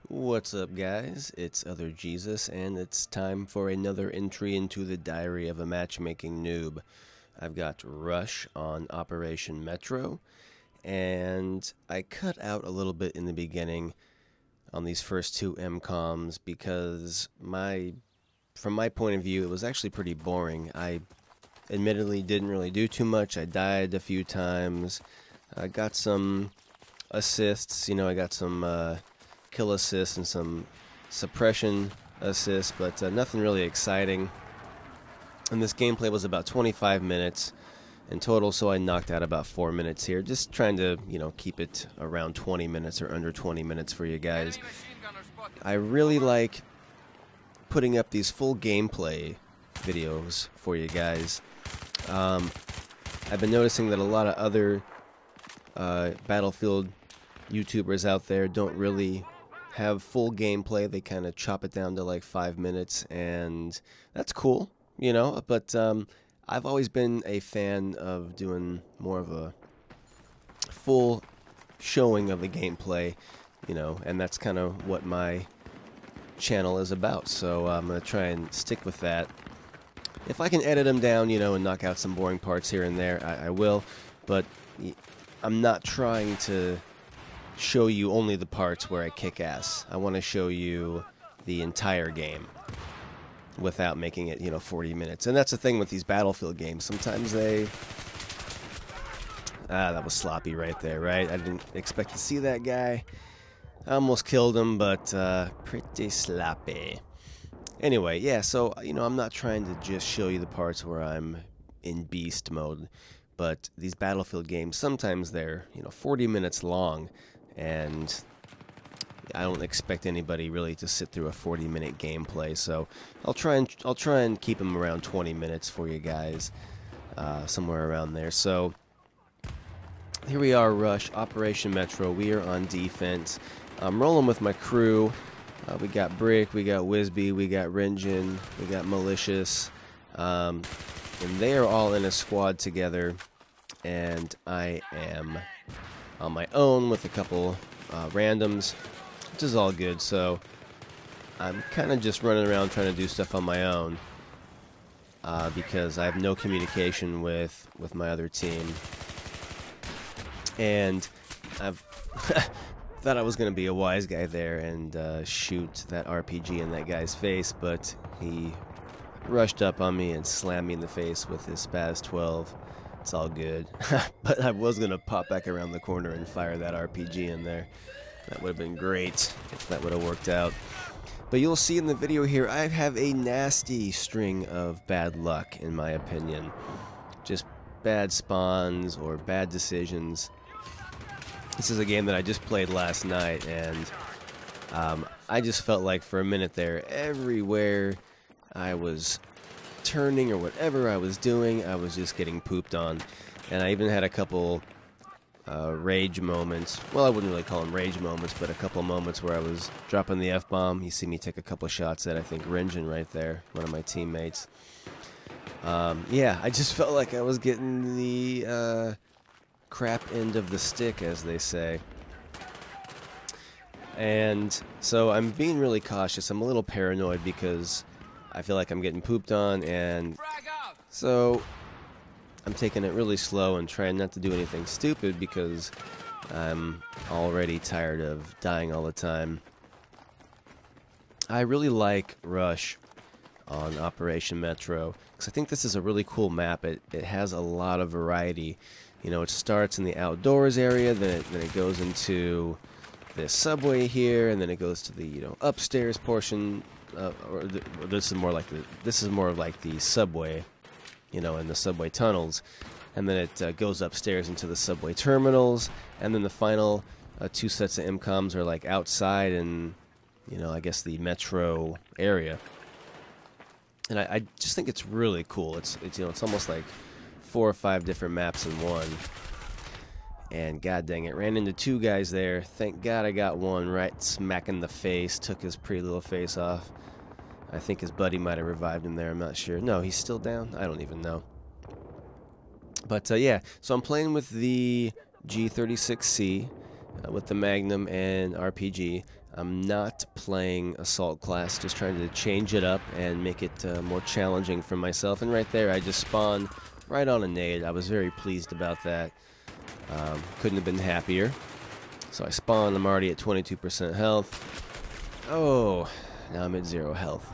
What's up, guys? It's OtherJesus, and it's time for another entry into the diary of a matchmaking noob. I've got Rush on Operation Metro, and I cut out a little bit in the beginning on these first two MCOMs because from my point of view, it was actually pretty boring. I admittedly didn't really do too much. I died a few times. I got some assists, I got some kill assists and some suppression assists, but nothing really exciting. And this gameplay was about 25 minutes in total, so I knocked out about 4 minutes here, just trying to, keep it around 20 minutes or under 20 minutes for you guys. I really like putting up these full gameplay videos for you guys. I've been noticing that a lot of other Battlefield YouTubers out there don't really have full gameplay. They kind of chop it down to like 5 minutes, and that's cool, but I've always been a fan of doing more of a full showing of the gameplay, and that's kind of what my channel is about, so I'm going to try and stick with that. If I can edit them down, and knock out some boring parts here and there, I will, but I'm not trying to show you only the parts where I kick ass. I want to show you the entire game without making it, 40 minutes. And that's the thing with these Battlefield games. Sometimes that was sloppy right there, right? I didn't expect to see that guy. I almost killed him, but pretty sloppy. Anyway, yeah, so, I'm not trying to just show you the parts where I'm in beast mode, but these Battlefield games, sometimes they're, 40 minutes long, and I don't expect anybody really to sit through a 40-minute gameplay, so I'll try and keep them around 20 minutes for you guys, somewhere around there. So here we are, Rush, Operation Metro. We are on defense. I'm rolling with my crew. We got Brick, we got Wisby, we got Renjin, we got Malicious, and they are all in a squad together, and I am on my own with a couple randoms, which is all good. So I'm kind of just running around trying to do stuff on my own because I have no communication with my other team, and I've thought I was going to be a wise guy there and shoot that RPG in that guy's face, but he rushed up on me and slammed me in the face with his Spaz 12. It's all good. But I was going to pop back around the corner and fire that RPG in there. That would have been great if that would have worked out. But you'll see in the video here, I have a nasty string of bad luck, in my opinion. Just bad spawns or bad decisions. This is a game that I just played last night, and I just felt like for a minute there, everywhere I was turning or whatever I was doing, I was just getting pooped on. And I even had a couple rage moments. Well, I wouldn't really call them rage moments, but a couple moments where I was dropping the F-bomb. You see me take a couple shots at, I think, Renjin right there, one of my teammates. Yeah, I just felt like I was getting the crap end of the stick, as they say. And so I'm being really cautious. I'm a little paranoid because I feel like I'm getting pooped on, and so I'm taking it really slow and trying not to do anything stupid because I'm already tired of dying all the time. I really like Rush on Operation Metro because I think this is a really cool map. It has a lot of variety. It starts in the outdoors area, then it goes into the subway here, and then it goes to the upstairs portion. This is more like the subway, in the subway tunnels, and then it goes upstairs into the subway terminals, and then the final two sets of MCOMs are like outside in, I guess the metro area. And I just think it's really cool. It's almost like 4 or 5 different maps in one. And god dang it, ran into 2 guys there. Thank God I got one right smack in the face. Took his pretty little face off. I think his buddy might have revived him there. I'm not sure. No, he's still down. I don't even know. But yeah, so I'm playing with the G36C. with the Magnum and RPG. I'm not playing Assault class, just trying to change it up and make it more challenging for myself. And right there, I just spawned right on a nade. I was very pleased about that. Couldn't have been happier. So I spawned, I'm already at 22% health. Oh, now I'm at 0 health.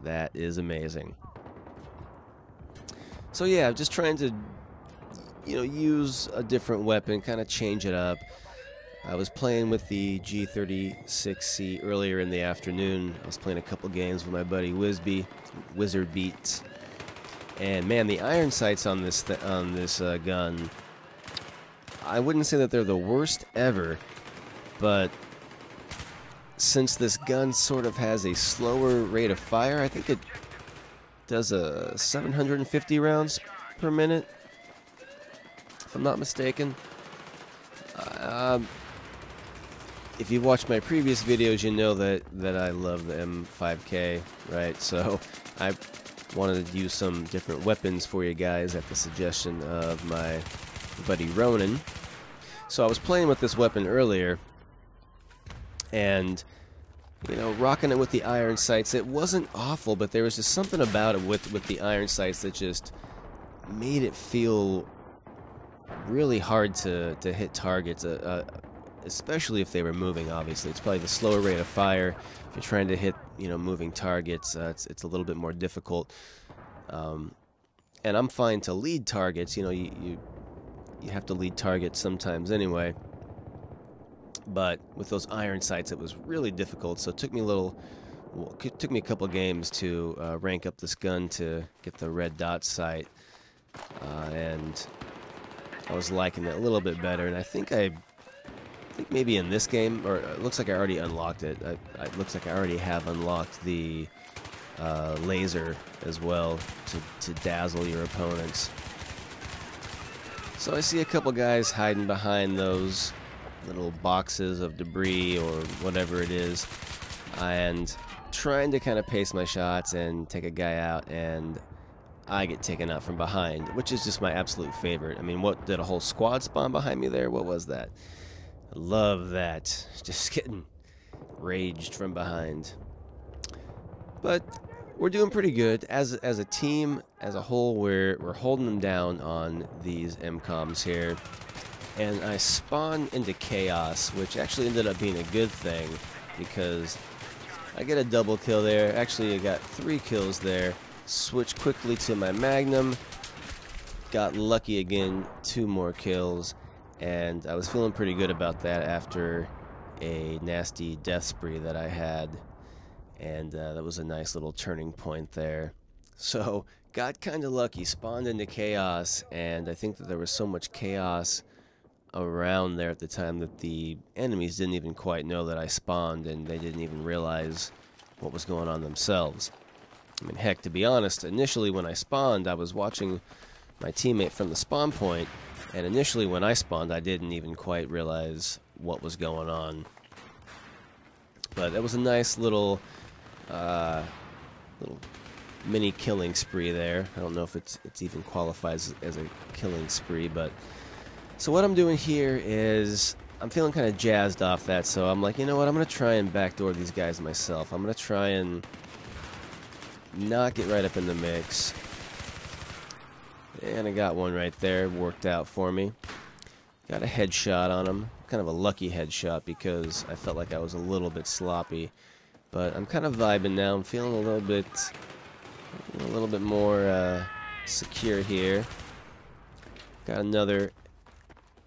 That is amazing. So yeah, I'm just trying to, use a different weapon, kind of change it up. I was playing with the G36C earlier in the afternoon. I was playing a couple games with my buddy Wizard Beats, and man, the iron sights on this gun, I wouldn't say that they're the worst ever, but since this gun sort of has a slower rate of fire, I think it does 750 rounds per minute, if I'm not mistaken. If you've watched my previous videos, you know that I love the M5K, right? So I wanted to use some different weapons for you guys at the suggestion of my buddy Ronan. So I was playing with this weapon earlier, and rocking it with the iron sights. It wasn't awful, but there was just something about it with the iron sights that just made it feel really hard to hit targets, especially if they were moving. Obviously, it's probably the slower rate of fire. If you're trying to hit, moving targets, it's a little bit more difficult. And I'm fine to lead targets. You have to lead targets sometimes anyway. But with those iron sights, it was really difficult. So it took me a couple games to rank up this gun to get the red dot sight, and I was liking it a little bit better. And I think maybe in this game, or it looks like I already unlocked it. It looks like I already have unlocked the laser as well to dazzle your opponents. So I see a couple guys hiding behind those little boxes of debris or whatever it is, and trying to kind of pace my shots and take a guy out, and I get taken out from behind, which is just my absolute favorite. I mean, what, did a whole squad spawn behind me there? What was that? I love that. Just getting raged from behind. But we're doing pretty good as a team, as a whole. We're holding them down on these MCOMs here. And I spawned into chaos, which actually ended up being a good thing, because I get a double kill there. Actually, I got 3 kills there. Switched quickly to my Magnum. Got lucky again, 2 more kills. And I was feeling pretty good about that after a nasty death spree that I had. And that was a nice little turning point there. So, got kind of lucky, spawned into chaos, and I think that there was so much chaos around there at the time that the enemies didn't even quite know that I spawned, and they didn't even realize what was going on themselves. I mean, heck, to be honest, initially when I spawned, I was watching my teammate from the spawn point, and initially when I spawned, I didn't even quite realize what was going on. But it was a nice little mini killing spree there. I don't know if it's even qualifies as a killing spree, but so what I'm doing here is I'm feeling kind of jazzed off that, so I'm like, you know what, I'm going to try and backdoor these guys myself. I'm going to try and not get right up in the mix. And I got one right there, worked out for me. Got a headshot on him, kind of a lucky headshot because I felt like I was a little bit sloppy. But I'm kind of vibing now, I'm feeling a little bit more secure here. Got another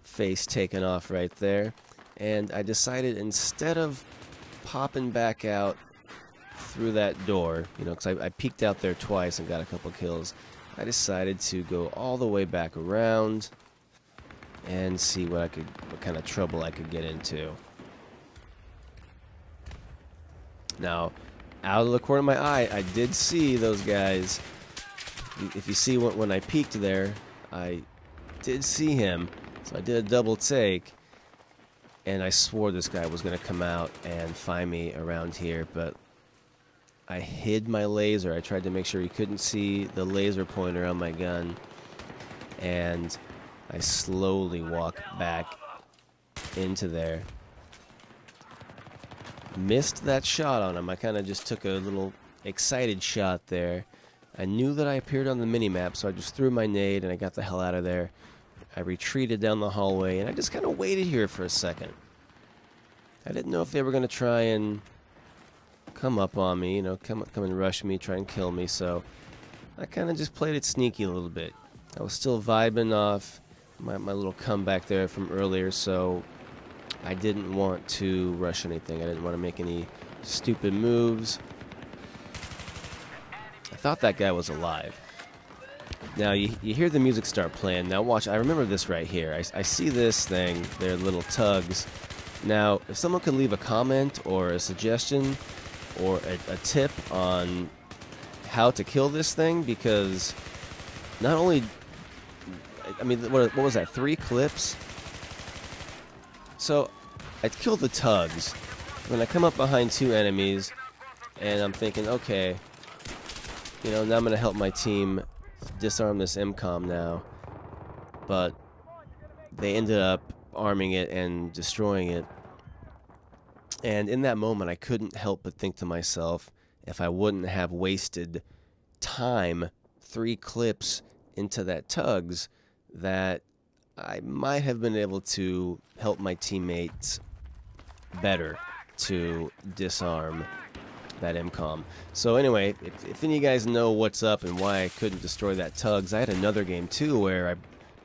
face taken off right there, and I decided instead of popping back out through that door, because I peeked out there twice and got a couple kills, I decided to go all the way back around and see what kind of trouble I could get into. Now, out of the corner of my eye, I did see those guys. If you see when I peeked there, I did see him. So I did a double take, and I swore this guy was going to come out and find me around here, but I hid my laser. I tried to make sure he couldn't see the laser pointer on my gun, and I slowly walked back into there, missed that shot on him. I kind of just took a little excited shot there. I knew that I appeared on the minimap, so I just threw my nade and I got the hell out of there. I retreated down the hallway and I just kind of waited here for a second. I didn't know if they were going to try and come up on me, you know, come and rush me, try and kill me, so I kind of just played it sneaky a little bit. I was still vibing off my little comeback there from earlier, so I didn't want to rush anything. I didn't want to make any stupid moves. I thought that guy was alive. Now, you hear the music start playing. Now, watch. I remember this right here. I see this thing. They're little tugs. Now, if someone could leave a comment or a suggestion or a tip on how to kill this thing, because not only... I mean, what was that? 3 clips? So, I'd kill the tugs. When I come up behind 2 enemies, and I'm thinking, okay, you know, now I'm going to help my team disarm this MCOM now. But they ended up arming it and destroying it. And in that moment, I couldn't help but think to myself, if I wouldn't have wasted time, 3 clips into that tugs, that I might have been able to help my teammates better to disarm that MCOM. So anyway, if any of you guys know what's up and why I couldn't destroy that tugs, I had another game too where I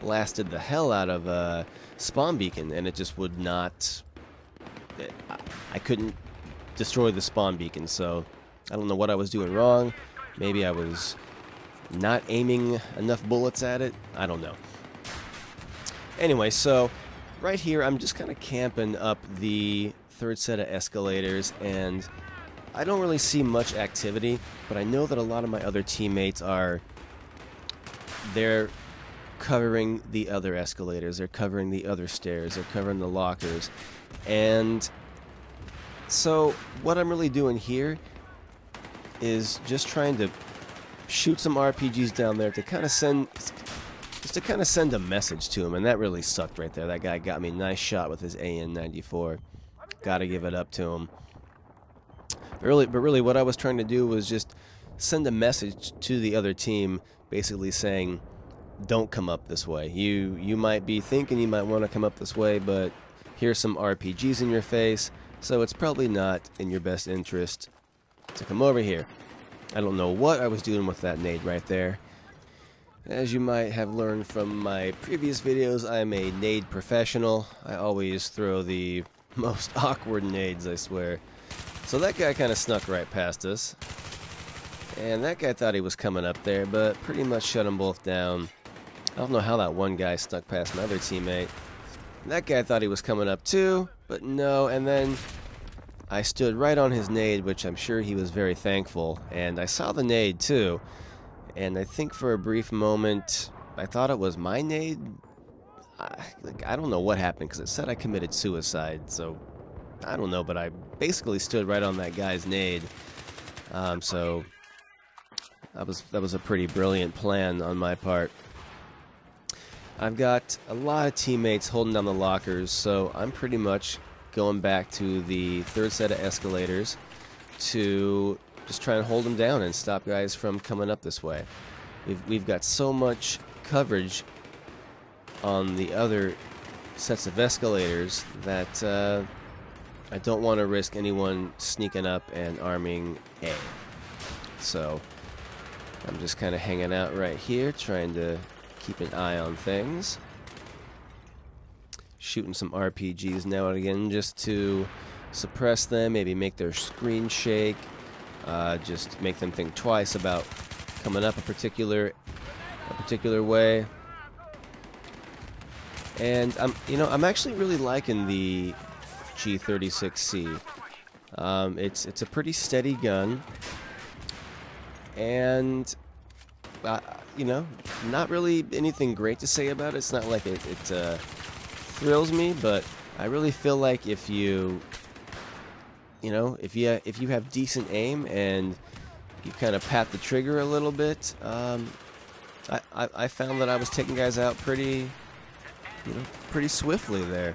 blasted the hell out of a spawn beacon and it just would not... I couldn't destroy the spawn beacon, so I don't know what I was doing wrong. Maybe I was not aiming enough bullets at it. I don't know. Anyway, so right here I'm just kind of camping up the 3rd set of escalators, and I don't really see much activity, but I know that a lot of my other teammates they're covering the other escalators, they're covering the other stairs, they're covering the lockers. And so what I'm really doing here is just trying to shoot some RPGs down there to kind of send a message to him, and that really sucked right there. That guy got me a nice shot with his AN-94. Gotta give it up to him. But really what I was trying to do was just send a message to the other team, basically saying, don't come up this way. You might be thinking you might want to come up this way, but here's some RPGs in your face, so it's probably not in your best interest to come over here. I don't know what I was doing with that nade right there. As you might have learned from my previous videos, I'm a nade professional. I always throw the most awkward nades, I swear. So that guy kind of snuck right past us. And that guy thought he was coming up there, but pretty much shut them both down. I don't know how that one guy snuck past my other teammate. That guy thought he was coming up too, but no, and then I stood right on his nade, which I'm sure he was very thankful, and I saw the nade too, and I think for a brief moment I thought it was my nade. I don't know what happened, because it said I committed suicide, so I don't know, but I basically stood right on that guy's nade. So that was a pretty brilliant plan on my part. I've got a lot of teammates holding down the lockers, so I'm pretty much going back to the 3rd set of escalators to just try and hold them down and stop guys from coming up this way. We've got so much coverage on the other sets of escalators that I don't want to risk anyone sneaking up and arming A. So I'm just kind of hanging out right here, trying to keep an eye on things. Shooting some RPGs now and again just to suppress them, maybe make their screen shake, just make them think twice about coming up a particular way. And I'm actually really liking the G36C. It's a pretty steady gun, and not really anything great to say about it. It's not like it thrills me, but I really feel like if you have decent aim and you kind of pat the trigger a little bit, I found that I was taking guys out pretty swiftly there.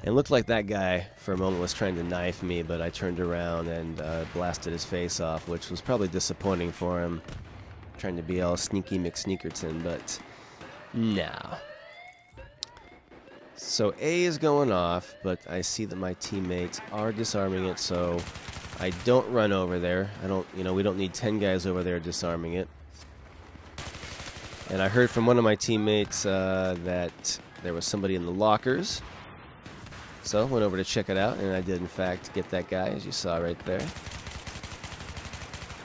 And looked like that guy for a moment was trying to knife me, but I turned around and blasted his face off, which was probably disappointing for him. Trying to be all sneaky McSneakerton, but no. So A is going off, but I see that my teammates are disarming it, so I don't run over there. We don't need 10 guys over there disarming it. And I heard from one of my teammates that there was somebody in the lockers. So went over to check it out, and I did in fact get that guy, as you saw right there.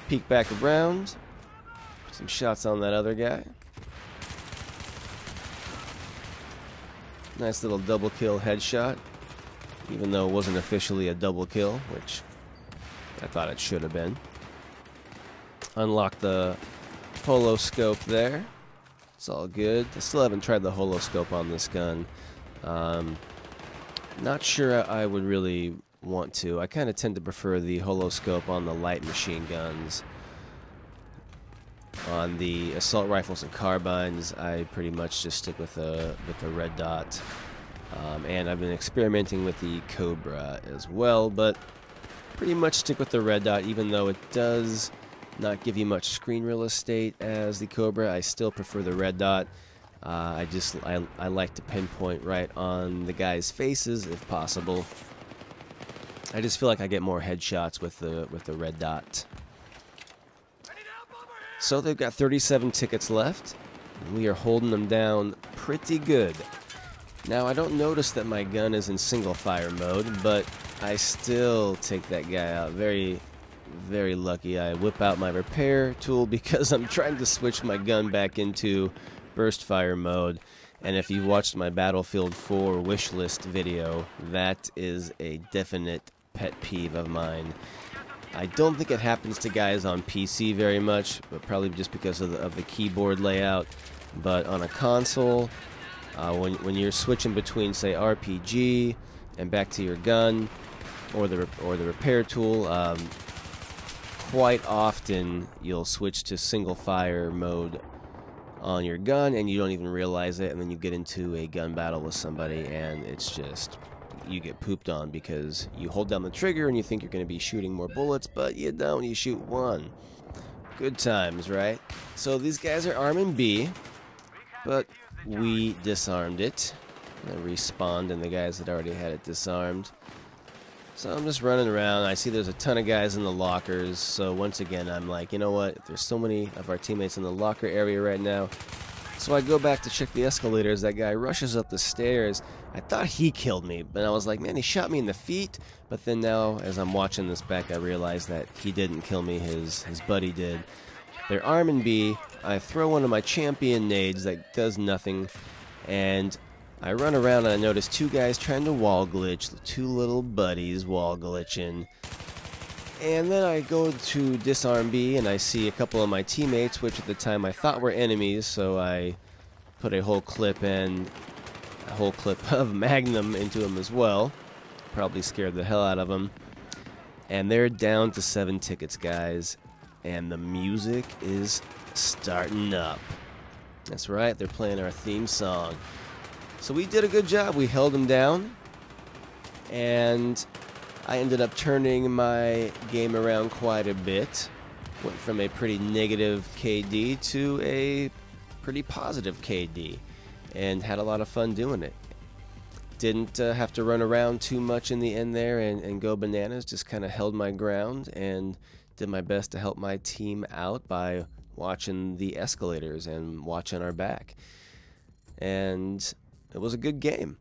Peek back around. Put some shots on that other guy. Nice little double kill headshot, even though it wasn't officially a double kill, which I thought it should have been. Unlock the holo scope there. It's all good. I still haven't tried the holo scope on this gun. Not sure I would really want to. I kind of tend to prefer the holo scope on the light machine guns. On the assault rifles and carbines, I pretty much just stick with the red dot. And I've been experimenting with the Cobra as well, but pretty much stick with the red dot, even though it does not give you much screen real estate as the Cobra. I still prefer the red dot. I like to pinpoint right on the guys' faces if possible. I just feel like I get more headshots with the red dot. So they've got 37 tickets left, and we are holding them down pretty good. Now I don't notice that my gun is in single fire mode, but I still take that guy out. Very, very lucky. I whip out my repair tool because I'm trying to switch my gun back into burst fire mode. And if you've watched my Battlefield 4 wish list video, that is a definite pet peeve of mine. I don't think it happens to guys on PC very much, but probably just because of the keyboard layout. But on a console, when you're switching between, say, RPG and back to your gun or the repair tool, quite often you'll switch to single fire mode on your gun and you don't even realize it, and then you get into a gun battle with somebody and it's just, you get pooped on because you hold down the trigger and you think you're going to be shooting more bullets, but you don't, you shoot one. Good times, right? So these guys are arming B, but we disarmed it. I respawned and the guys that already had it disarmed. So I'm just running around. I see there's a ton of guys in the lockers. So once again, I'm like, you know what? There's so many of our teammates in the locker area right now. So I go back to check the escalators. That guy rushes up the stairs. I thought he killed me, but I was like, man, he shot me in the feet. But then now, as I'm watching this back, I realize that he didn't kill me. His buddy did. They're arming B. I throw one of my champion nades that does nothing, and I run around and I notice two guys trying to wall glitch, two little buddies wall glitching. And then I go to disarm B and I see a couple of my teammates, which at the time I thought were enemies, so I put a whole clip of Magnum into them as well. Probably scared the hell out of them. And they're down to 7 tickets, guys. And the music is starting up. That's right, they're playing our theme song. So we did a good job. We held them down, and I ended up turning my game around quite a bit. Went from a pretty negative KD to a pretty positive KD, and had a lot of fun doing it. Didn't have to run around too much in the end there and go bananas. Just kind of held my ground and did my best to help my team out by watching the escalators and watching our back. And it was a good game.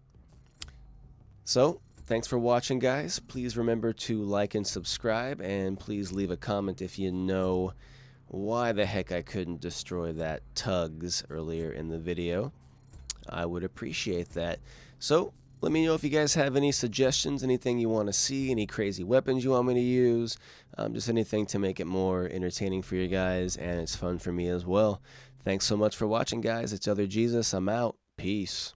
So, thanks for watching, guys. Please remember to like and subscribe, and please leave a comment if you know why the heck I couldn't destroy that tugs earlier in the video. I would appreciate that. So, let me know if you guys have any suggestions, anything you want to see, any crazy weapons you want me to use, just anything to make it more entertaining for you guys, and it's fun for me as well. Thanks so much for watching, guys. It's OtherJesus. I'm out. Peace.